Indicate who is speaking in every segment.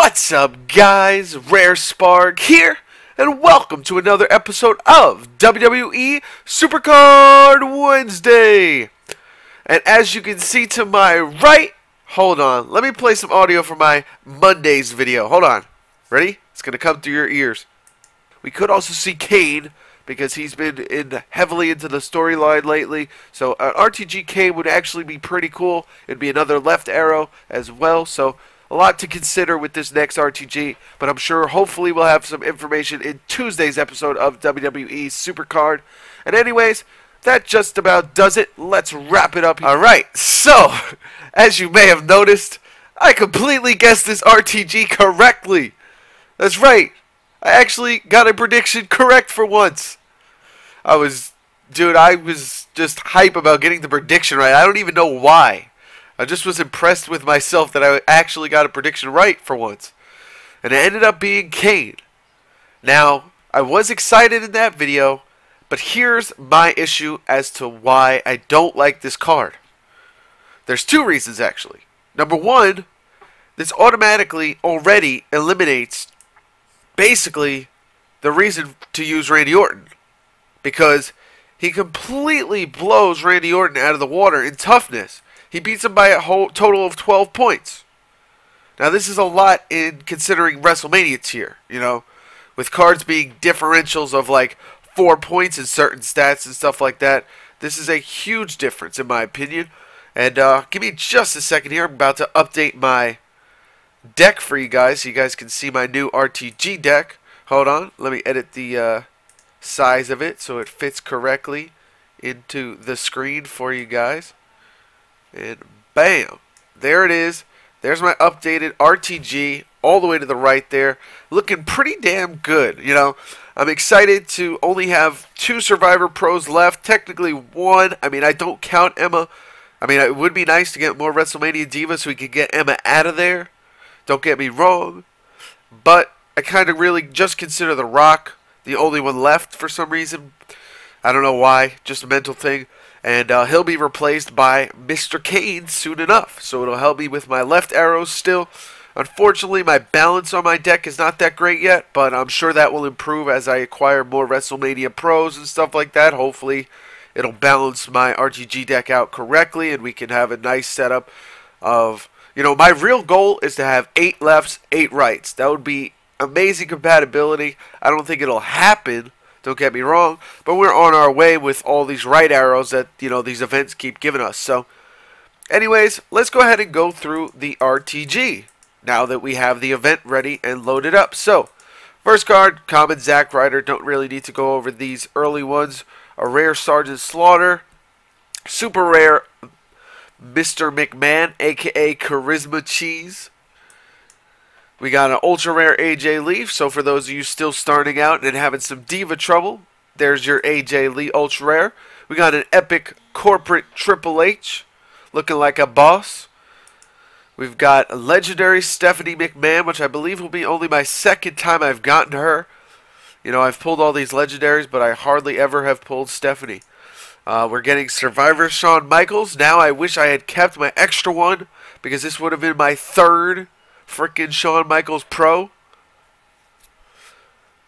Speaker 1: What's up, guys? Rare Spark here, and welcome to another episode of WWE Supercard Wednesday. And as you can see to my right, hold on, let me play some audio for my Monday's video. Hold on. Ready? It's going to come through your ears. We could also see Kane, because he's been heavily into the storyline lately. So RTG Kane would actually be pretty cool. It'd be another left arrow as well. So a lot to consider with this next RTG. But I'm sure hopefully we'll have some information in Tuesday's episode of WWE Supercard. And anyways, that just about does it. Let's wrap it up. Alright, so as you may have noticed, I completely guessed this RTG correctly. That's right. I actually got a prediction correct for once. I was just hype about getting the prediction right. I don't even know why. I just was impressed with myself that I actually got a prediction right for once. And it ended up being Kane. Now, I was excited in that video, but here's my issue as to why I don't like this card. There's two reasons, actually. Number one, this automatically already eliminates basically the reason to use Randy Orton, because he completely blows Randy Orton out of the water in toughness. He beats him by a whole total of 12 points. Now this is a lot in considering WrestleMania tier, you know, with cards being differentials of like 4 points in certain stats and stuff like that. This is a huge difference in my opinion. And give me just a second here. I'm about to update my deck for you guys so you guys can see my new RTG deck. Hold on, let me edit the size of it so it fits correctly into the screen for you guys. And bam, there it is. There's my updated RTG all the way to the right there, looking pretty damn good. You know, I'm excited to only have 2 Survivor Pros left, technically 1. I mean, I don't count Emma. I mean, it would be nice to get more WrestleMania Divas so we could get Emma out of there. Don't get me wrong, but I kind of really just consider The Rock the only one left for some reason. I don't know why, just a mental thing. And he'll be replaced by Mr. Kane soon enough, so it'll help me with my left arrows still. Unfortunately, my balance on my deck is not that great yet, but I'm sure that will improve as I acquire more WrestleMania Pros and stuff like that. Hopefully, it'll balance my RTG deck out correctly, and we can have a nice setup of... You know, my real goal is to have 8 lefts, 8 rights. That would be amazing compatibility. I don't think it'll happen, don't get me wrong, but we're on our way with all these right arrows that, you know, these events keep giving us. So, anyways, let's go ahead and go through the RTG now that we have the event ready and loaded up. So, first card, common Zack Ryder. Don't really need to go over these early ones. A rare Sergeant Slaughter. Super rare Mr. McMahon, aka Charisma Cheese. We got an ultra rare AJ Lee. So for those of you still starting out and having some diva trouble, there's your AJ Lee ultra rare. We got an epic corporate Triple H, looking like a boss. We've got a legendary Stephanie McMahon, which I believe will be only my second time I've gotten her. You know, I've pulled all these legendaries, but I hardly ever have pulled Stephanie. We're getting Survivor Shawn Michaels. Now I wish I had kept my extra one, because this would have been my 3rd frickin' Shawn Michaels Pro.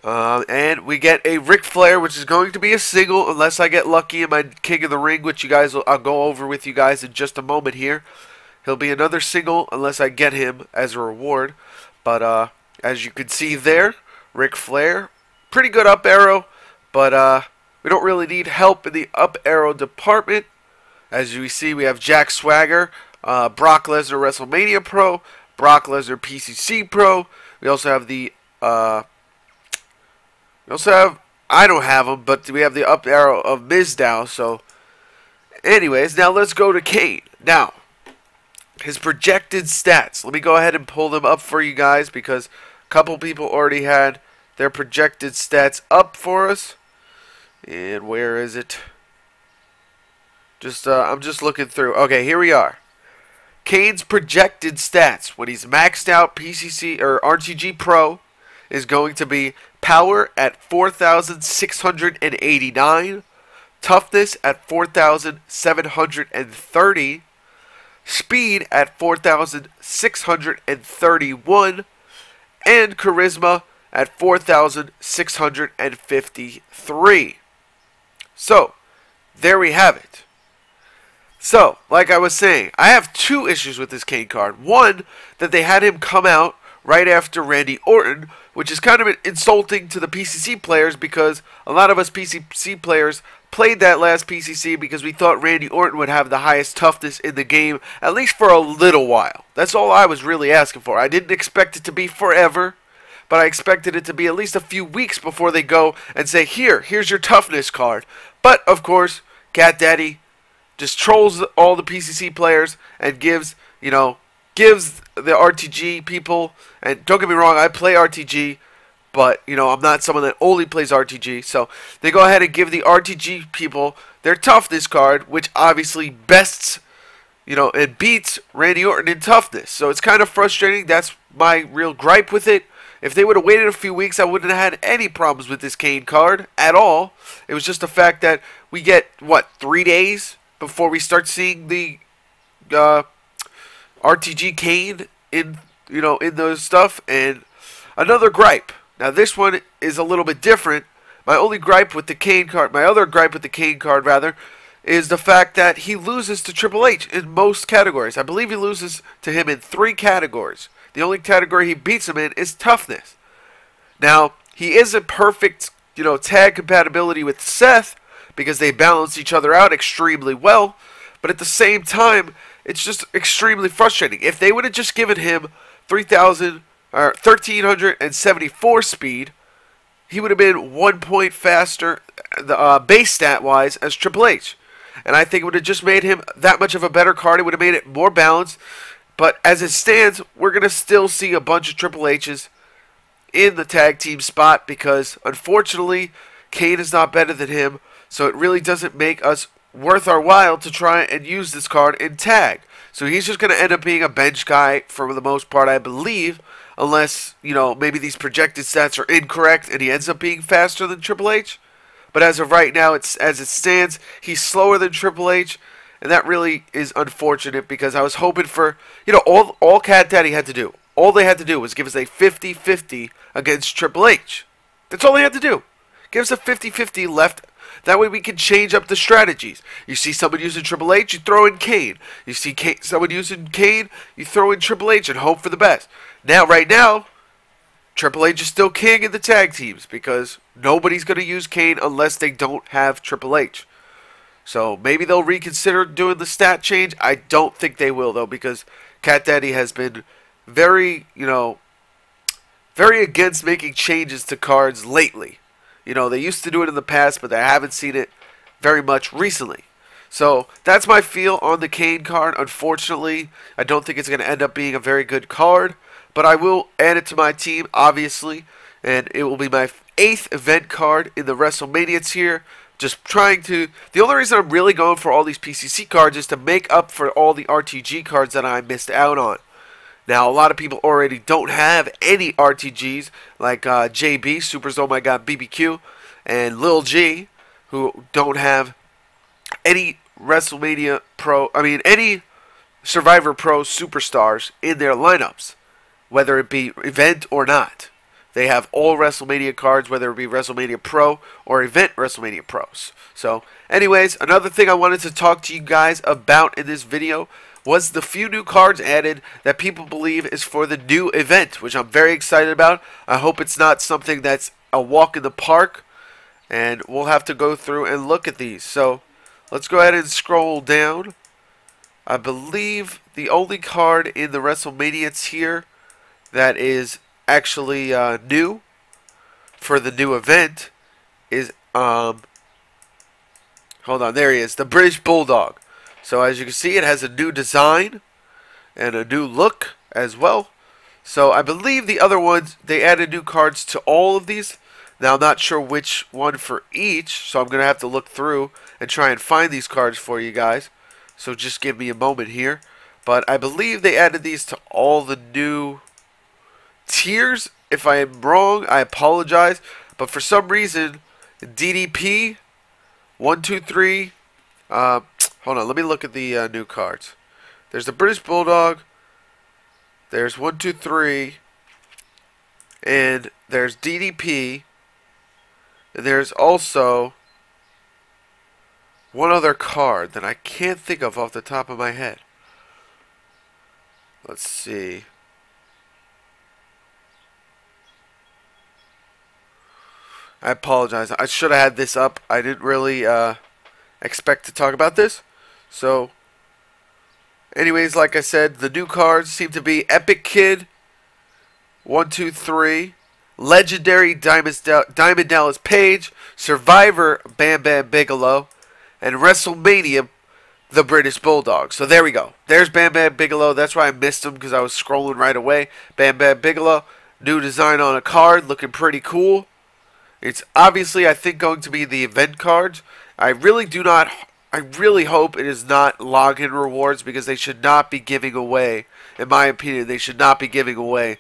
Speaker 1: And we get a Ric Flair, which is going to be a single unless I get lucky in my King of the Ring, which you guys I'll go over with you guys in just a moment here. He'll be another single unless I get him as a reward. But as you can see there, Ric Flair, pretty good up arrow, but we don't really need help in the up arrow department. As you see, we have Jack Swagger, Brock Lesnar WrestleMania Pro, Brock Lesnar PCC Pro. We also have the, I don't have them, but we have the up arrow of Mizdow. So, anyways, now let's go to Kane. Now, his projected stats. Let me go ahead and pull them up for you guys, because a couple people already had their projected stats up for us. And where is it? I'm just looking through. Okay, here we are. Kane's projected stats when he's maxed out PCC or RTG Pro is going to be power at 4,689, toughness at 4,730, speed at 4,631, and Charisma at 4,653. So, there we have it. So, like I was saying, I have two issues with this Kane card. One, that they had him come out right after Randy Orton, which is kind of insulting to the PCC players because a lot of us PCC players played that last PCC because we thought Randy Orton would have the highest toughness in the game, at least for a little while. That's all I was really asking for. I didn't expect it to be forever, but I expected it to be at least a few weeks before they go and say, here's your toughness card. But, of course, Cat Daddy just trolls all the PCC players and gives the RTG people, and don't get me wrong, I play RTG, but, I'm not someone that only plays RTG, so they go ahead and give the RTG people their toughness card, which obviously bests, and beats Randy Orton in toughness. So it's kind of frustrating. That's my real gripe with it. If they would have waited a few weeks, I wouldn't have had any problems with this Kane card at all. It was just the fact that we get, 3 days before we start seeing the RTG Kane in those stuff. And another gripe. Now this one is a little bit different. My other gripe with the Kane card is the fact that he loses to Triple H in most categories. I believe he loses to him in 3 categories. The only category he beats him in is toughness. Now, he is a perfect, tag compatibility with Seth because they balance each other out extremely well. But at the same time, it's just extremely frustrating. If they would have just given him 1,374 speed, he would have been 1 point faster, base stat wise, as Triple H. And I think it would have just made him that much of a better card. It would have made it more balanced. But as it stands, we're going to still see a bunch of Triple H's in the tag team spot because, unfortunately, Kane is not better than him. So it really doesn't make us worth our while to try and use this card in tag. So he's just going to end up being a bench guy for the most part, I believe, unless, maybe these projected stats are incorrect and he ends up being faster than Triple H. But as of right now, as it stands, he's slower than Triple H. And that really is unfortunate because I was hoping for, all Cat Daddy had to do. All they had to do was give us a 50-50 against Triple H. That's all they had to do. Give us a 50-50 left. That way we can change up the strategies. You see someone using Triple H, you throw in Kane. You see someone using Kane, you throw in Triple H and hope for the best. Now, right now, Triple H is still king in the tag teams because nobody's going to use Kane unless they don't have Triple H. So maybe they'll reconsider doing the stat change. I don't think they will, though, because Cat Daddy has been very, very against making changes to cards lately. They used to do it in the past, but I haven't seen it very much recently. So that's my feel on the Kane card. Unfortunately, I don't think it's going to end up being a very good card, but I will add it to my team, obviously, and it will be my 8th event card in the WrestleMania tier. Just trying to... The only reason I'm really going for all these PCC cards is to make up for all the RTG cards that I missed out on. Now, a lot of people already don't have any RTGs, like JB, Super's Oh My God BBQ, and Lil G, who don't have any any Survivor Pro superstars in their lineups, whether it be event or not. They have all WrestleMania cards, whether it be WrestleMania Pro or Event WrestleMania Pros. So, anyways, another thing I wanted to talk to you guys about in this video was the few new cards added that people believe is for the new event, which I'm very excited about. I hope it's not something that's a walk in the park, and we'll have to go through and look at these. So, let's go ahead and scroll down. I believe the only card in the WrestleMania tier that is actually new for the new event is hold on, there he is, the British Bulldog. So as you can see, it has a new design and a new look as well. So I believe the other ones, they added new cards to all of these. Now I'm not sure which one for each, so I'm gonna have to look through and try and find these cards for you guys. So just give me a moment here. But I believe they added these to all the new tiers. If I am wrong, I apologize, but for some reason DDP 1, 2, 3 hold on, let me look at the new cards. There's the British Bulldog, there's 1, 2, 3, and there's DDP, and there's also one other card that I can't think of off the top of my head. Let's see. I apologize. I should have had this up. I didn't really expect to talk about this. So, anyways, like I said, the new cards seem to be Epic Kid, 1, 2, 3, Legendary Diamond Dallas Page, Survivor Bam Bam Bigelow, and WrestleMania the British Bulldog. So there we go. There's Bam Bam Bigelow. That's why I missed him, because I was scrolling right away. Bam Bam Bigelow, new design on a card, looking pretty cool. It's obviously, I think, going to be the event cards. I really hope it is not login rewards, because they should not be giving away, in my opinion, they should not be giving away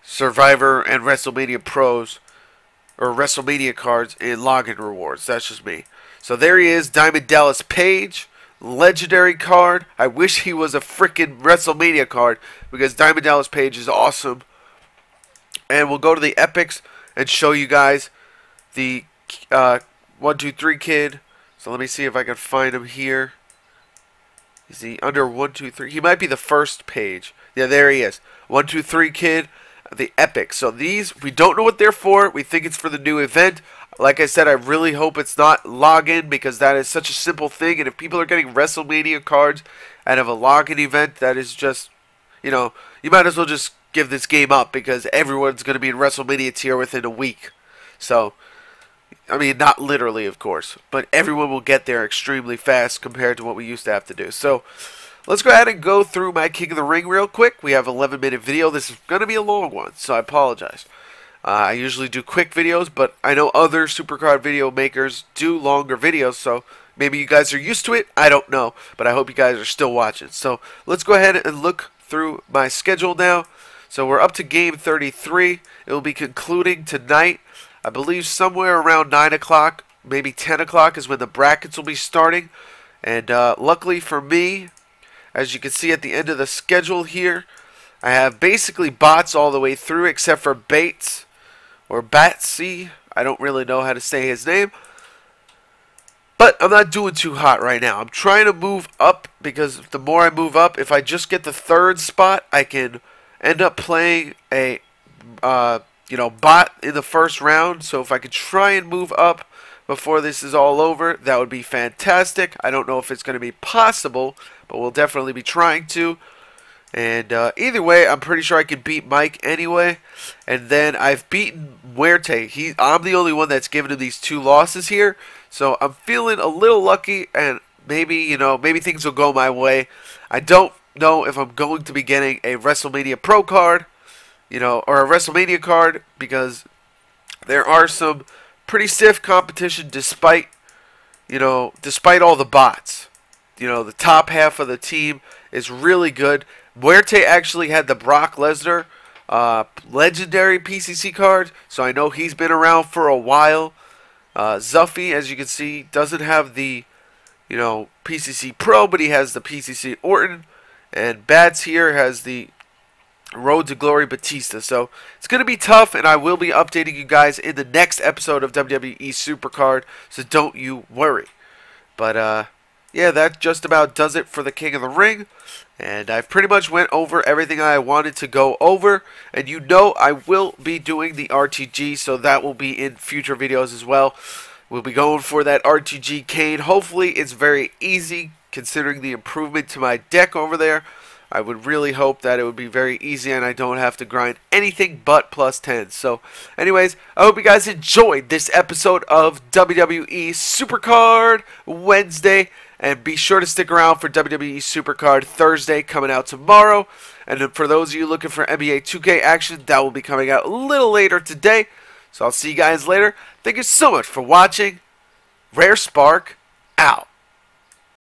Speaker 1: Survivor and WrestleMania Pros or WrestleMania cards in login rewards. That's just me. So there he is, Diamond Dallas Page, legendary card. I wish he was a freaking WrestleMania card, because Diamond Dallas Page is awesome. And we'll go to the Epics and show you guys the 1, 2, 3 kid. So let me see if I can find him here. Is he under 1, 2, 3? He might be the first page. Yeah, there he is. 1, 2, 3 kid, the Epic. So these, we don't know what they're for. We think it's for the new event. Like I said, I really hope it's not login, because that is such a simple thing. And if people are getting WrestleMania cards out of a login event, that is just, you know, you might as well just give this game up, because everyone's going to be in WrestleMania tier within a week. So, I mean, not literally, of course, but everyone will get there extremely fast compared to what we used to have to do. So, let's go ahead and go through my King of the Ring real quick. We have an 11-minute video. This is going to be a long one, so I apologize. I usually do quick videos, but I know other Supercard video makers do longer videos, so maybe you guys are used to it. I don't know, but I hope you guys are still watching. So, let's go ahead and look through my schedule now. So we're up to game 33. It will be concluding tonight. I believe somewhere around 9 o'clock, maybe 10 o'clock is when the brackets will be starting. And luckily for me, as you can see at the end of the schedule here, I have basically bots all the way through except for Bates or Batsy. I don't really know how to say his name. But I'm not doing too hot right now. I'm trying to move up, because the more I move up, if I just get the 3rd spot, I can end up playing a bot in the first round. So if I could try and move up before this is all over, that would be fantastic. I don't know if it's going to be possible, but we'll definitely be trying to. And either way, I'm pretty sure I can beat Mike anyway. And then I've beaten Muerte. I'm the only one that's given him these 2 losses here. So I'm feeling a little lucky, and maybe, maybe things will go my way. I don't know if I'm going to be getting a WrestleMania Pro card, or a WrestleMania card, because there are some pretty stiff competition despite all the bots. The top half of the team is really good. Muerte actually had the Brock Lesnar legendary PCC card, so I know he's been around for a while. Zuffy, as you can see, doesn't have the PCC Pro, but he has the PCC Orton. And Bats here has the Road to Glory Batista. So it's going to be tough, and I will be updating you guys in the next episode of WWE Supercard, so don't you worry. But yeah, that just about does it for the King of the Ring. And I've pretty much went over everything I wanted to go over. And I will be doing the RTG, so that will be in future videos as well. We'll be going for that RTG Kane. Hopefully it's very easy, considering the improvement to my deck over there. I would really hope that it would be very easy and I don't have to grind anything but +10. So, anyways, I hope you guys enjoyed this episode of WWE Supercard Wednesday. And be sure to stick around for WWE Supercard Thursday coming out tomorrow. And for those of you looking for NBA 2K action, that will be coming out a little later today. So I'll see you guys later. Thank you so much for watching. Rare Spark